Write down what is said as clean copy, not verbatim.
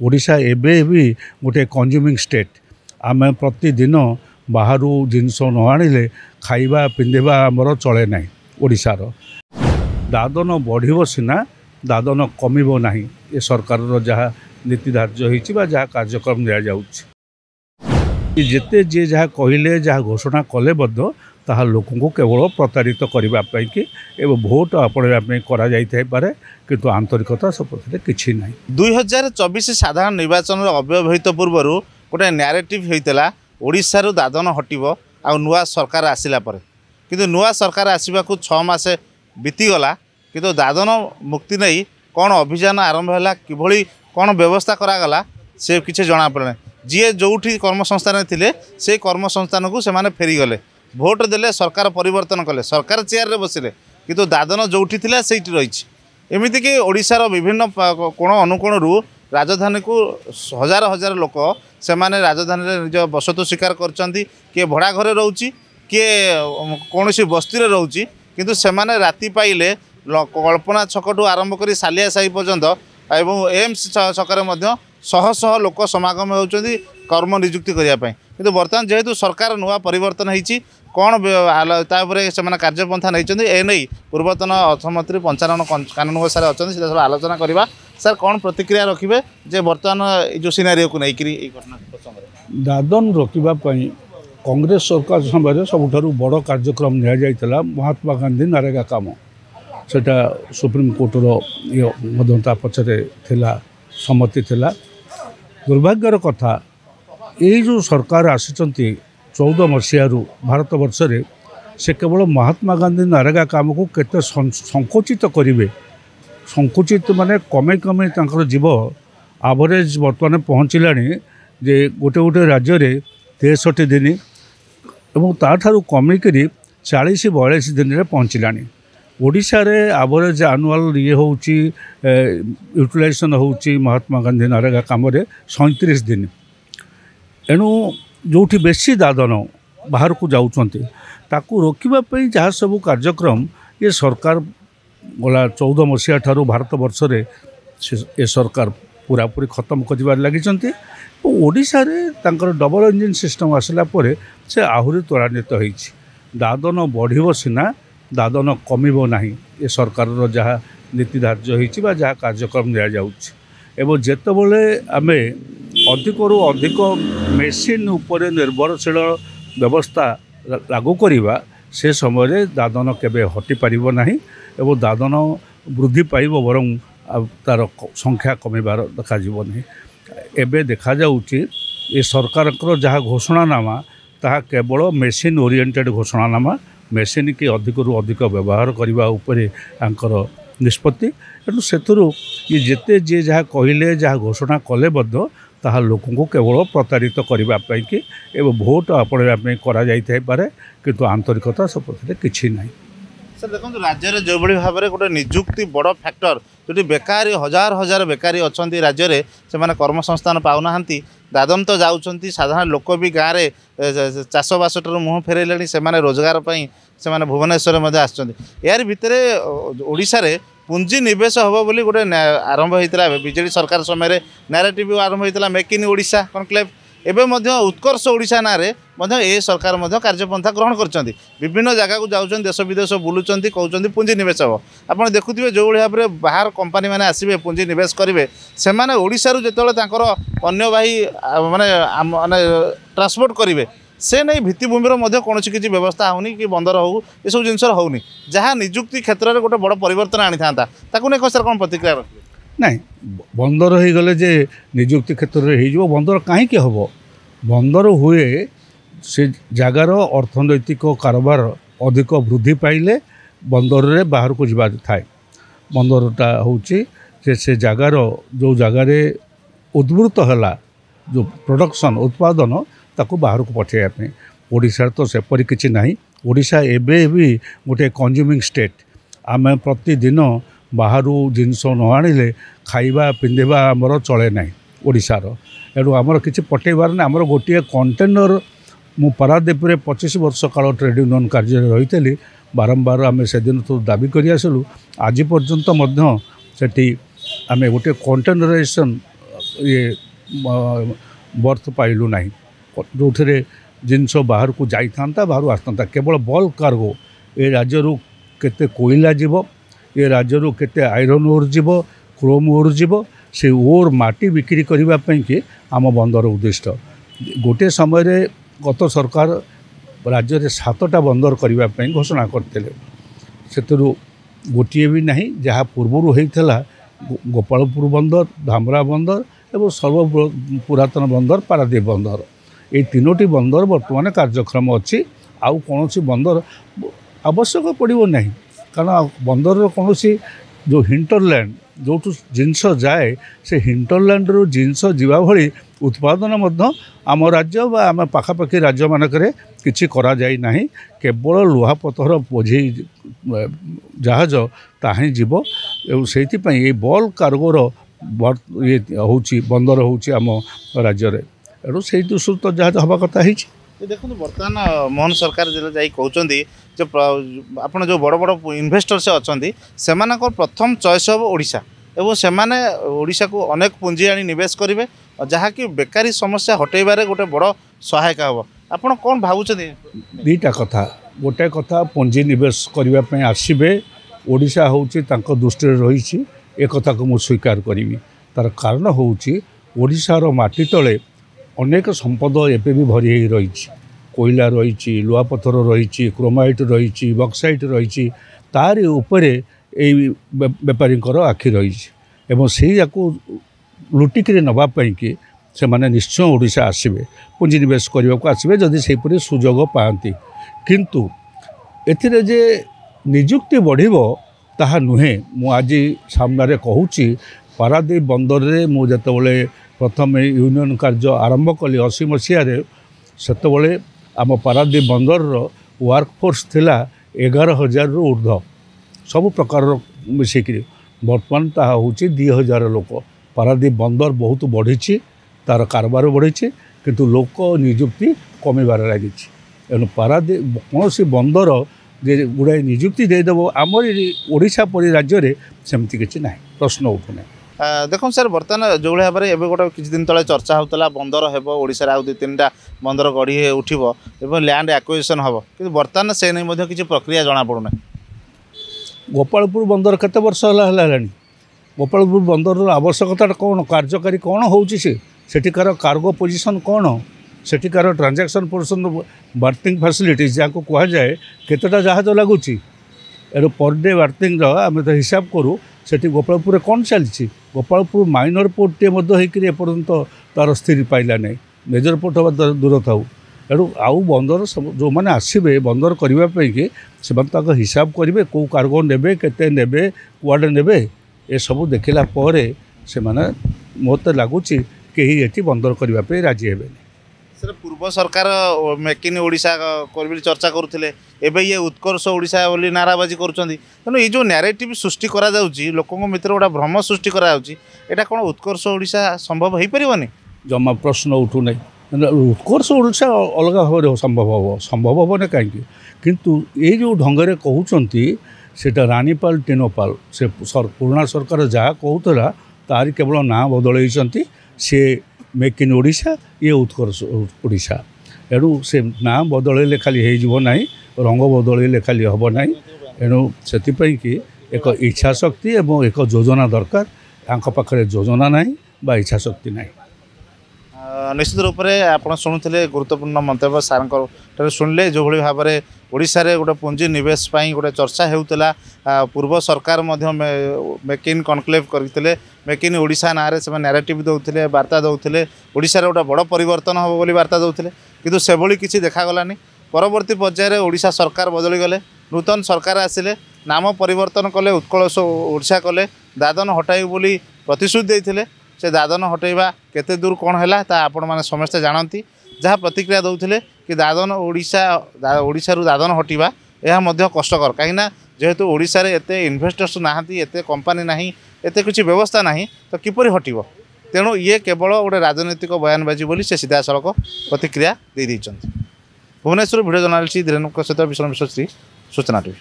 ओडिशा एबे भी गोटे कंज्यूमिंग स्टेट आम प्रतिदिन बाहर जिनस न आनिले खाइबा पिंधिबा आमर चले ना ओडिशार दादन बढ़िब सिना दादन कमिब नहीं ये सरकार जहाँ नीति धार्य होती जहाँ कार्यक्रम दि जाऊँगी जिते जी जहाँ कहले जहाँ घोषणा कले ताहा लोक केवल प्रतारित करने कि भोट आपणापी पारे किंतु आंतरिकता सपक्षे किसी ना 2024 साधारण निर्वाचन अव्यवहित पूर्वर गोटे न्यारेटिव होता ओडिशार दादन हटिबो आ नुआ सरकार आसिला परे किंतु नुआ सरकार आसवा को 6 मास बीतीगला किंतु दादन मुक्ति नहीं कौन अभियान आरंभ है कि कौन व्यवस्था करागला से किसी जना पड़े जी जो कर्मसंस्थान थे से कर्मसंस्थान को से फेरीगले भोट देले सरकार परिवर्तन कले सरकार चेयर रे बसिले किंतु दादन जो से रही एमती कि ओडिशार विभिन्न कोण अनुकोण राजधानी को हजार हजार लोक से राजधानी निज बसतु स्वीकार करछंती किए भड़ा घरे रोची किए कौन बस्ती रोची किंतु से राति पाइले कल्पना छकटू आरंभ कर सालिया साही पर्यंत एवं एम्स छकरे शह शह लोक समागम होती कर्म निजुक्ति करने किंतु बर्तमान जेहेतु सरकार नुआ परिवर्तन होती कौन तापर से कार्यपंथा नहीं एने पूर्वतन अर्थमंत्री पंचानन कानून सारे अच्छा सीधा आलोचना करवा सर कौन प्रतिक्रिया रखिए जे बर्तमान जो सिनारी को लेकिन घटना प्रसंग दादन रोकवाई कांग्रेस सरकार समय सबुठ बड़ कार्यक्रम निया महात्मा गांधी नरेगा काम सेटा सुप्रीम कोर्टर पछरे थिला सम्मति थिला दुर्भाग्यर कथा ये जो सरकार आसी 14 मसीह भारत वर्ष से केवल महात्मा गांधी नरेगा काम को केते संकुचित करेंगे संकुचित माने कमे कमे जीव आवरेज बर्तमान पहुँचला जे गोटे गोटे राज्य में 63 दिन एवं ताठारू कमिक 40-42 दिन में पहुँचला ओडिशा रे आवरेज आनुआल ये हूँ यूटिलाइजेशन होची महात्मा गांधी नरेगा काम 37 दिन एणु जो बेसी दादन बाहर को जाऊँच ताकू रोकवाई जहाँ सब कार्यक्रम ये सरकार गला 14 मसीहा ठारू भारत वर्ष ये सरकार पूरापूरी खत्म कर लगी ओडिशा रे तांकर डबल इंजिन सिस्टम आसला परे से आहुरी त्वरान्वित होती दादन बढ़िब सिना दादन कमिब नहीं ये सरकार जहाँ नीति धार्य होती जहाँ कार्यक्रम दि जाऊँगी जितेबले आम अधिकरू अधिक मेसीन उपर निर्भरशील व्यवस्था लागू करवा से समय दादन केबे हटि पारिबो नहीं एवं दादन वृद्धि पाइब बरं तार संख्या कमिबार देखा नहीं एबे देखा जाउची ये सरकार जहाँ घोषणानामा ताहा केवल मेसीन ओरिएंटेड घोषणानामा मेसीन की अधिकरू अधिक व्यवहार करने उपरे आंकर निष्पत्ति एणु से ये जिते जी जहाँ कहले जहाँ घोषणा कले ताहा लोक केवल प्रतारित करने कि भोट आपणापी पारे किंतु आंतरिकता सपक्षे किसी ना सर देखो राज्य जो भाव में गोटे निजुक्ति बड़ फैक्टर जो बेकारी हजार हजार बेकारी अच्छा राज्य में से कर्मसंस्थान पाऊना दादन तो जाऊँच साधारण लोक भी गाँव में चाषबास मुँह फेरले से रोजगार से भुवनेश्वर यार भितर ओडिशा रे पुंजी निवेश हम बोली गोटे आरंभ होता बीजेडी सरकार समय नैरेटिव आरंभ होता मेक इन ओडिशा कनक्लेव एवं उत्कर्ष ओडिशा ना ए सरकार कार्यपंथा ग्रहण कर विभिन्न जगह को जाऊँ देश विदेश बुलूँ कहते पुंजी निवेश हम आप देखुए जो भाव में बाहर कंपानी मैंने आसवे पुंजी निवेश करेंगे से ओडिशा जो पण्यवाही माने ट्रांसपोर्ट करेंगे से नहीं भित्तिभूमि कौन किसी व्यवस्था होनी कि बंदर हो ये सब जिन होनी जहाँ निजुक्ति क्षेत्र में गोटे बड़ परिवर्तन आनी था नहीं सर कौन प्रतिक्रिया रखिए नहीं बंदर हो गले जे निजुक्ति क्षेत्र में हो बंदर कहीं हम बंदर हुए से जगार अर्थनैतिक कारोबार अधिक वृद्धि पाइले बंदर रे बाहर को जावा थाए बंदरटा हूँ से जगार जो जगार उद्वृत्त है जो प्रोडक्शन उत्पादन ताको बाहर को पठेवाई ओडिशा तो सेपरी किसी ना ओडिशा एबे भी गोटे कंज्यूमिंग स्टेट आम प्रतिदिन बाहर जिनस न आनिले खाइबा पिंधिबा आमर चले ना ओडिशार एणु आमर किसी पठेबार ना आमर गोटे कंटेनर मु पारादीप रे 25 वर्ष काल ट्रेड यूनियन कार्य रही बारंबार आम से दिन तो दाबी कर आसलु आज पर्यंत सेठी आम गोटे कंटेनराइजेशन ये ବର୍ଥ ପାଇଲୁ ନାହିଁ ଯେଉଁଥିରେ ଜିନିଷ ବାହାରକୁ ଯାଇଥାନ୍ତା ବାହାରୁ ଆସିଥାନ୍ତା କେବଳ ବଲ୍କ କାର୍ଗୋ ଏ ରାଜ୍ୟରୁ କେତେ କୋଇଲା ଯିବ ଏ ରାଜ୍ୟରୁ କେତେ ଆଇରନ୍ ଓର୍ ଯିବ କ୍ରୋମ୍ ଓର୍ ଯିବ ସେ ଓର୍ ମାଟି ବିକ୍ରି କରିବା ପାଇଁକି ଆମ ବନ୍ଦର ଉଦ୍ଦିଷ୍ଟ ଗୋଟିଏ ସମୟରେ ଗତ ସରକାର ରାଜ୍ୟରେ 7ଟା ବନ୍ଦର କରିବା ପାଇଁ ଘୋଷଣା କରିଥିଲେ ସେଥିରୁ ଗୋଟିଏ ବି ନାହିଁ ଯାହା ପୂର୍ବରୁ ହେଇଥିଲା ଗୋପାଳପୁର ବନ୍ଦର ଧାମରା ବନ୍ଦର ଏବଂ ସର୍ବ ପୁରାତନ ବନ୍ଦର ପାରାଦୀପ ବନ୍ଦର এই 3ଟି ବନ୍ଦର ବର୍ତ୍ତମାନ କାର୍ଯ୍ୟକ୍ରମ ଅଛି ଆଉ କୌଣସି ବନ୍ଦର ଆବଶ୍ୟକ ପଡ଼ିବ ନାହିଁ କାରଣ ବନ୍ଦରର କୌଣସି ଯେଉଁ ହିଣ୍ଟରଲ୍ୟାଣ୍ଡ ଯେଉଁଠୁ ଜିନିଷ ଯାଏ ସେ ହିଣ୍ଟରଲ୍ୟାଣ୍ଡରୁ ଜିନିଷ ଯିବା ଭଳି ଉତ୍ପାଦନ ମଧ୍ୟ ଆମ ରାଜ୍ୟ ବା ଆମ ପାଖାପାଖି ରାଜ୍ୟମାନଙ୍କରେ କିଛି କରାଯାଇ ନାହିଁ କେବଳ ଲୁହାପଥର ବୋଝେଇ ଜାହାଜ ତାହା ହିଁ ଯିବ ଏବଂ ସେଇଥିପାଇଁ ଏଇ ବଲ୍କ କାର୍ଗୋର ଇଏ ହେଉଛି ବନ୍ଦର ହେଉଛି ଆମ ରାଜ୍ୟରେ ଏଣୁ ସେଇ ଦୃଷ୍ଟିରୁ ତ ଯାହା ହେବା କଥା ହେଇଛି ଦେଖନ୍ତୁ ବର୍ତ୍ତମାନ ମୋହନ ସରକାର ଯେତେବେଳେ ଯାଇ କହୁଛନ୍ତି ଯେ ଆପଣ ଯେଉଁ ବଡ଼ ବଡ଼ ଇନଭେଷ୍ଟର ସେ ଅଛନ୍ତି ସେମାନଙ୍କର ପ୍ରଥମ ଚଏସ୍ ହେବ ଓଡ଼ିଶା ଏବଂ ସେମାନେ ଓଡ଼ିଶାକୁ ଅନେକ ପୁଞ୍ଜି ଆଣି ନିବେଶ କରିବେ ଯାହାକି ବେକାରୀ ସମସ୍ୟା ହଟେଇବାରେ ଗୋଟେ ବଡ଼ ସହାୟକ ହେବ ଆପଣ କ'ଣ ଭାବୁଛନ୍ତି ଦୁଇଟା କଥା ଗୋଟେ କଥା ପୁଞ୍ଜି ନିବେଶ କରିବା ପାଇଁ ଆସିବେ ଓଡ଼ିଶା ହେଉଛି ତାଙ୍କ ଦୃଷ୍ଟିରେ ରହିଛି ଏ କଥାକୁ ମୁଁ ସ୍ୱୀକାର କରିବି ତାର କାରଣ ହେଉଛି ଓଡ଼ିଶାର ମାଟି ତଳେ ଅନେକ ସମ୍ପଦ ଏବେ ବି ଭରି ହୋଇ ରହିଛି କୋଇଲା ରହିଛି ଲୁହାପଥର ରହିଛି କ୍ରୋମାଇଟ୍ ରହିଛି ବକ୍ସାଇଟ୍ ରହିଛି ତାରି ଉପରେ ଏଇ ବେପାରୀଙ୍କର ଆଖି ରହିଛି ଏବଂ ସେଇଆକୁ ଲୁଟିକିରି ନେବା ପାଇଁକି ସେମାନେ ନିଶ୍ଚୟ ଓଡ଼ିଶା ଆସିବେ ପୁଞ୍ଜିନିବେଶ କରିବାକୁ ଆସିବେ ଯଦି ସେହିପରି ସୁଯୋଗ ପାଆନ୍ତି କିନ୍ତୁ ଏଥିରେ ଯେ ନିଯୁକ୍ତି ବଢ଼ିବ ତାହା ନୁହେଁ ମୁଁ ଆଜି ସାମ୍ନାରେ କହୁଛି ପାରାଦୀପ ବନ୍ଦରରେ ମୁଁ ଯେତେବେଳେ ପ୍ରଥମେ ୟୁନିୟନ କାର୍ଯ୍ୟ ଆରମ୍ଭ କଲି 80 ମସିହାରେ ସେତେବେଳେ ଆମ ପାରାଦୀପ ବନ୍ଦରର ୱାର୍କଫୋର୍ସ ଥିଲା 11,000ରୁ ଉର୍ଦ୍ଧ୍ୱ ସବୁ ପ୍ରକାରର ମିଶିକିରି ବର୍ତ୍ତମାନ ତାହା ହେଉଛି 2,000 ଲୋକ ପାରାଦୀପ ବନ୍ଦର ବହୁତ ବଢ଼ିଛି ତାର କାରବାର ବଢ଼ିଛି କିନ୍ତୁ ଲୋକ ନିଯୁକ୍ତି କମିବାରେ ଲାଗିଛି ଏଣୁ ପାରାଦୀପ କୌଣସି ବନ୍ଦର ଯେ ଗୁଡ଼ାଏ ନିଯୁକ୍ତି ଦେଇଦେବ ଆମର ଓଡ଼ିଶା ପରି ରାଜ୍ୟରେ ସେମିତି କିଛି ନାହିଁ ପ୍ରଶ୍ନ ଉଠୁନାହିଁ ଦେଖନ୍ତୁ ସାର୍ ବର୍ତ୍ତମାନ ଯେଉଁଭଳି ଭାବରେ ଏବେ ଗୋଟେ କିଛି ଦିନ ତଳେ ଚର୍ଚ୍ଚା ହେଉଥିଲା ବନ୍ଦର ହେବ ଓଡ଼ିଶାରେ ଆଉ 2-3ଟା ବନ୍ଦର ଗଢ଼ି ଉଠିବ ଏବଂ ଲ୍ୟାଣ୍ଡ ଆକ୍ୱିଜିସନ୍ ହେବ କିନ୍ତୁ ବର୍ତ୍ତମାନ ସେ ନେଇ ମଧ୍ୟ କିଛି ପ୍ରକ୍ରିୟା ଜଣାପଡ଼ୁନାହିଁ ଗୋପାଳପୁର ବନ୍ଦର କେତେ ବର୍ଷ ହେଲାଣି ଗୋପାଳପୁର ବନ୍ଦରର ଆବଶ୍ୟକତାଟା କ'ଣ କାର୍ଯ୍ୟକାରୀ କ'ଣ ହେଉଛି ସେଠିକାର କାର୍ଗୋ ପୋଜିସନ୍ କ'ଣ ସେଠିକାର ଟ୍ରାଞ୍ଜାକ୍ସନ୍ ପୋଜିସନ୍ ବାର୍ଥିଂ ଫ୍ୟାସିଲିଟିଜ୍ ଯାହାକୁ କୁହାଯାଏ କେତେଟା ଜାହାଜ ଲାଗୁଛି ଏଣୁ ପର୍ ଡେ ବାର୍ଥିଂର ଆମେ ତ ହିସାବ କରୁ ସେଠି ଗୋପାଳପୁରରେ କ'ଣ ଚାଲିଛି ଗୋପାଳପୁର ମାଇନର ପୋର୍ଟଟିଏ ମଧ୍ୟ ହେଇକରି ଏପର୍ଯ୍ୟନ୍ତ ତା'ର ସ୍ଥିର ପାଇଲା ନାହିଁ ମେଜର ପୋର୍ଟ ହେବା ଦୂର ଥାଉ ଏଣୁ ଆଉ ବନ୍ଦର ଯେଉଁମାନେ ଆସିବେ ବନ୍ଦର କରିବା ପାଇଁକି ସେମାନେ ତାଙ୍କ ହିସାବ କରିବେ କେଉଁ କାର୍ଗୋ ନେବେ କେତେ ନେବେ କୁଆଡ଼େ ନେବେ ଏସବୁ ଦେଖିଲା ପରେ ସେମାନେ ମୋତେ ଲାଗୁଛି କେହି ଏଠି ବନ୍ଦର କରିବା ପାଇଁ ରାଜି ହେବେନି ସାର୍ ପୂର୍ବ ସରକାର ମେକ୍ ଇନ୍ ଓଡ଼ିଶା ବୋଲି ଚର୍ଚ୍ଚା କରୁଥିଲେ ଏବେ ଇଏ ଉତ୍କର୍ଷ ଓଡ଼ିଶା ବୋଲି ନାରାବାଜି କରୁଛନ୍ତି ତେଣୁ ଏଇ ଯେଉଁ ନ୍ୟାରେଟିଭ୍ ସୃଷ୍ଟି କରାଯାଉଛି ଲୋକଙ୍କ ଭିତରେ ଗୋଟେ ଭ୍ରମ ସୃଷ୍ଟି କରାଯାଉଛି ଏଇଟା କ'ଣ ଉତ୍କର୍ଷ ଓଡ଼ିଶା ସମ୍ଭବ ହେଇପାରିବନି ଜମା ପ୍ରଶ୍ନ ଉଠୁନାହିଁ ଉତ୍କର୍ଷ ଓଡ଼ିଶା ଅଲଗା ଭାବରେ ସମ୍ଭବ ହେବନି କାହିଁକି କିନ୍ତୁ ଏଇ ଯେଉଁ ଢଙ୍ଗରେ କହୁଛନ୍ତି ସେଇଟା ରାଣୀପାଲ ଟିନୋପାଲ ସେ ପୁରୁଣା ସରକାର ଯାହା କହୁଥିଲା ତାରି କେବଳ ନାଁ ବଦଳେଇଛନ୍ତି ସେ ମେକ୍ ଇନ୍ ଓଡ଼ିଶା ଇଏ ଉତ୍କର୍ଷ ଓଡ଼ିଶା ଏଣୁ ସେ ନାଁ ବଦଳେଇଲେ ଖାଲି ହେଇଯିବ ନାହିଁ ରଙ୍ଗ ବଦଳେଇଲେ ଖାଲି ହେବ ନାହିଁ ଏଣୁ ସେଥିପାଇଁକି ଏକ ଇଚ୍ଛାଶକ୍ତି ଏବଂ ଏକ ଯୋଜନା ଦରକାର ତାଙ୍କ ପାଖରେ ଯୋଜନା ନାହିଁ ବା ଇଚ୍ଛାଶକ୍ତି ନାହିଁ ନିଶ୍ଚିତ ରୂପରେ ଆପଣ ଶୁଣୁଥିଲେ ଗୁରୁତ୍ୱପୂର୍ଣ୍ଣ ମନ୍ତବ୍ୟ ସାର୍ଙ୍କର ଠାରୁ ଶୁଣିଲେ ଯେଉଁଭଳି ଭାବରେ ଓଡ଼ିଶାରେ ଗୋଟେ ପୁଞ୍ଜି ନିବେଶ ପାଇଁ ଗୋଟେ ଚର୍ଚ୍ଚା ହେଉଥିଲା ପୂର୍ବ ସରକାର ମଧ୍ୟ ମେକ୍ ଇନ୍ କନକ୍ଲେଭ୍ କରିଥିଲେ ମେକ୍ ଇନ୍ ଓଡ଼ିଶା ନାଁରେ ସେମାନେ ନ୍ୟାରେଟିଭ୍ ଦେଉଥିଲେ ବାର୍ତ୍ତା ଦେଉଥିଲେ ଓଡ଼ିଶାରେ ଗୋଟେ ବଡ଼ ପରିବର୍ତ୍ତନ ହେବ ବୋଲି ବାର୍ତ୍ତା ଦେଉଥିଲେ କିନ୍ତୁ ସେଭଳି କିଛି ଦେଖାଗଲାନି ପରବର୍ତ୍ତୀ ପର୍ଯ୍ୟାୟରେ ଓଡ଼ିଶା ସରକାର ବଦଳିଗଲେ ନୂତନ ସରକାର ଆସିଲେ ନାମ ପରିବର୍ତ୍ତନ କଲେ ଉତ୍କଳ ଓଡ଼ିଶା କଲେ ଦାଦନ ହଟାଇବୁ ବୋଲି ପ୍ରତିଶ୍ରୁତି ଦେଇଥିଲେ ସେ ଦାଦନ ହଟାଇବା କେତେ ଦୂର କ'ଣ ହେଲା ତା ଆପଣମାନେ ସମସ୍ତେ ଜାଣନ୍ତି ଯାହା ପ୍ରତିକ୍ରିୟା ଦେଉଥିଲେ କି ଦାଦନ ଓଡ଼ିଶାରୁ ଦାଦନ ହଟିବା ଏହା ମଧ୍ୟ କଷ୍ଟକର କାହିଁକିନା ଯେହେତୁ ଓଡ଼ିଶାରେ ଏତେ ଇନଭେଷ୍ଟର୍ସ ନାହାନ୍ତି ଏତେ କମ୍ପାନୀ ନାହିଁ ଏତେ କିଛି ବ୍ୟବସ୍ଥା ନାହିଁ ତ କିପରି ହଟିବ ତେଣୁ ଇଏ କେବଳ ଗୋଟେ ରାଜନୈତିକ ବୟାନବାଜି ବୋଲି ସେ ସିଧାସଳଖ ପ୍ରତିକ୍ରିୟା ଦେଇଛନ୍ତି ଭୁବନେଶ୍ୱର ଭିଡ଼ିଓ ଜର୍ଣ୍ଣାଲିଷ୍ଟ ଧୀରେନ୍ଦ୍ରଙ୍କ ସହିତ ବିଶ୍ୱ ଶ୍ରୀ ସୂଚନା ଟିଭି।